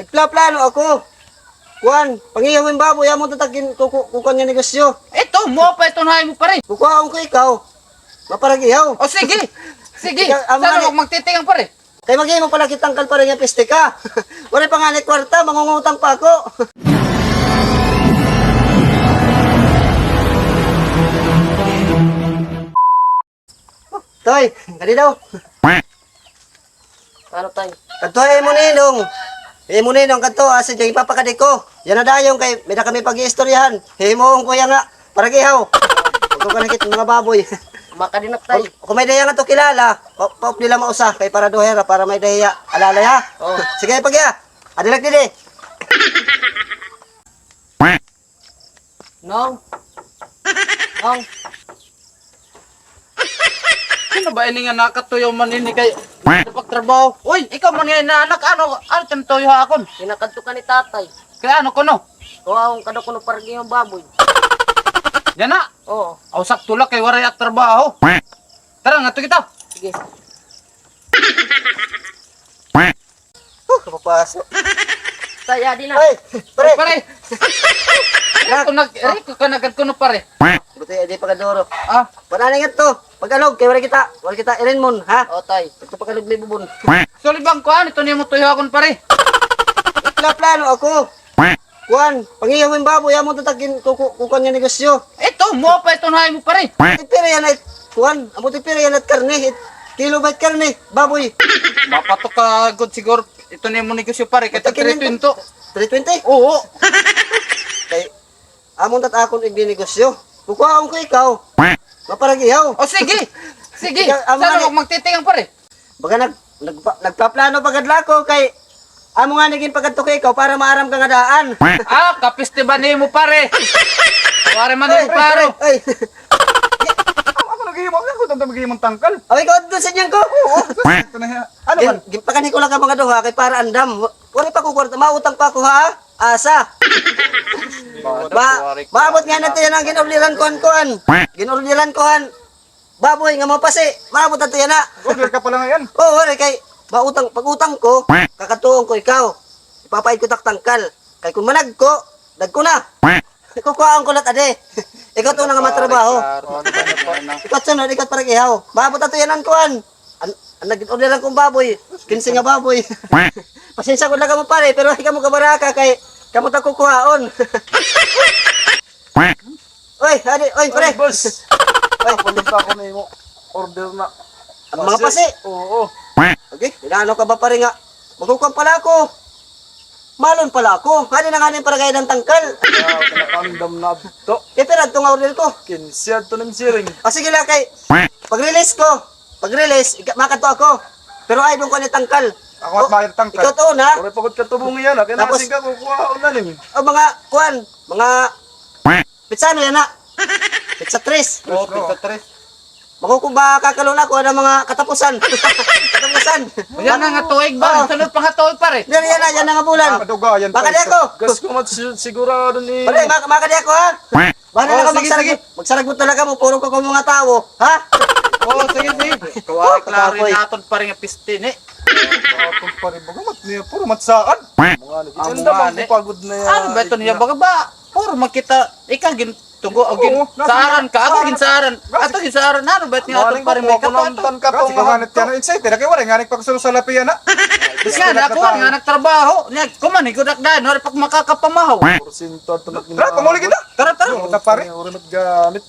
Nagplaplano ako. Kuan, pangiyawin baboy, amon tatagin kukan nga negosyo. Ito, mo pa ito na mo pare. Kukuhaon ko ikaw. Maparagihaw. O sige. Sige. Ikaw, amo Sana nga huwag magtitingan pare. Kay magihimo pala kitang kalpare nga peste ka. Wala pa nga ni kwarta, mangungutang pa ako. Toy, kadi daw. Ano tayo? Kadto mo ninong. Mo ninong kadto asa jay papakadi ko. Yan na dayong kay may na kami pag-iistoryahan. Himoong ko nga para gihaw. Ito ka nakit mga baboy. Makadinap tayo. Kung may daya nga to kilala, paup nila mausa kay para duhera para may daya. Alalay ha. Oh. Sige pagya. Adilak dili. Nong. Nong. Ano ba ini nga nakatuyo man ini kay pagtrabaho? Uy, ikaw man nga na anak ano tintuyo akon. Kinakadto ka ni tatay. Kaya ano ko no? Kuhaon ka daw kuno pargi yung baboy. Yan na. Oo. Aw sakto lang kay waray at trabaho. Tara nga to kita. Sige. Kapapasok. Kaya di na. Ay, pare. Pare. Riko ka nagad kuno pare. Buti di pagadoro. Ah, Pananingat to. Pag-alog kay wala kita irinmon ha. O tay. Ito pag-alog may bubon. sorry bang kuan ito niyo mo tuyo akon pare. Plano ako. Kuan, pangiyawin baboy, amon tatagin kukan nga negosyo. Ito, mo pa ito na mo pare. Tipira yan ay kuan, amon tipira yan at karne. Kilo ba karne, baboy. Mapatok ka good siguro. Ito niyo mo negosyo pare kay Ito, tagretuin to. 320. Oo. Kay amon tatakon igninegosyo. Kukuhaon ko ikaw. Maparagihaw. O sige. Sige. Ikaw, amo Sana nga huwag magtitingan pare. Baga nagpaplano pagadla ko kay amo nga naging pagadto kay ikaw para maaram ka nga daan. Ah, kapiste ba niyo mo pare? Wari man mo pare. Ay. Ako naghihimong ako tanda maghihimong tangkal. Ay, ikaw doon sa inyan ko. Ito na yan. Ano man? Gimpakan ko lang ka mga duha kay para andam. Wala pa ko kwarta, mautang pa ko ha. Asa. Maabot nga natin yan ang ginuliran kuhan. Ginuliran kuhan. Baboy nga mapasi. Maabot natin yan na. Order ka pala ngayon. Oo, wala kay pag-utang ko, kakatuong ko ikaw. Ipapait ko taktangkal. Kay kung manag ko, dag ko na. Kukuhaan ko lat ade. Ikaw to na nga matrabaho. Ikaw sunod, ikaw parang ihaw. Maabot natin yan ang kuhan. Nag-orderan kong baboy. 15 nga baboy. Pasensya ko lang ka mo pare, pero ikaw mo kabaraka kay kamo ta kukuhaon. Oy, adi, oy, pare. Boss. Ay, pumunta ako na yung order na. Ang mga pasi. Oo. Okay, inaano ka ba pare nga? Magkukuhan pala ako. Malon pala ako. Hani na nga para gaya ng tangkal. Kaya kinakandam na ito. Ipirad to nga order ko. Kinsyad to ng siring. Sige lang kay, pag-release ko, makato ako. Pero ay doon ko ni tangkal. Ako at makita tangkal. Ikaw to na. Kore pagod ka tubong yan. Kaya Tapos- nasing ka kukuha na rin. O mga kuan, mga pizza ano yan na? Pizza tres. Oo, pizza tres. Makukuba kakalon ako ng mga katapusan. Katapusan. Yan na nga tuig ba? Sunod pa nga tuig pare. Yan na nga bulan. Madugayan Baka di ako. Gas ko mat sigurado ni. Pare, makadi ako ha. Baka na Oh, ako sige, magsaragot talaga mo. Puro ko mga tao. Ha? Oo, sige, sige. Kawari klaro kapoy. naton pare nga piste ni. Atong pare baga mat niya. Puro matsaan. Mga nagiganda mga bang ni. pagod na yan. Ano ba ito niya? Baga ba? Puro makita. Ikaw gin tunggo o gin Oo, saaran ka. Ako gin saaran. Ato gin saaran. Ano ba ito niya? Ato pare may kato. Kasi kahanit ka na excited. Kaya wala nga nagpagsulo sa lapi yan ha. Nga na ako nga nagtrabaho. Niya kuman ikaw dakdan. Wala pag makakapamahaw. Porsinto at tunag. Tara, pamuli kita. Tara, tara. Tara pare. Urinot gamit.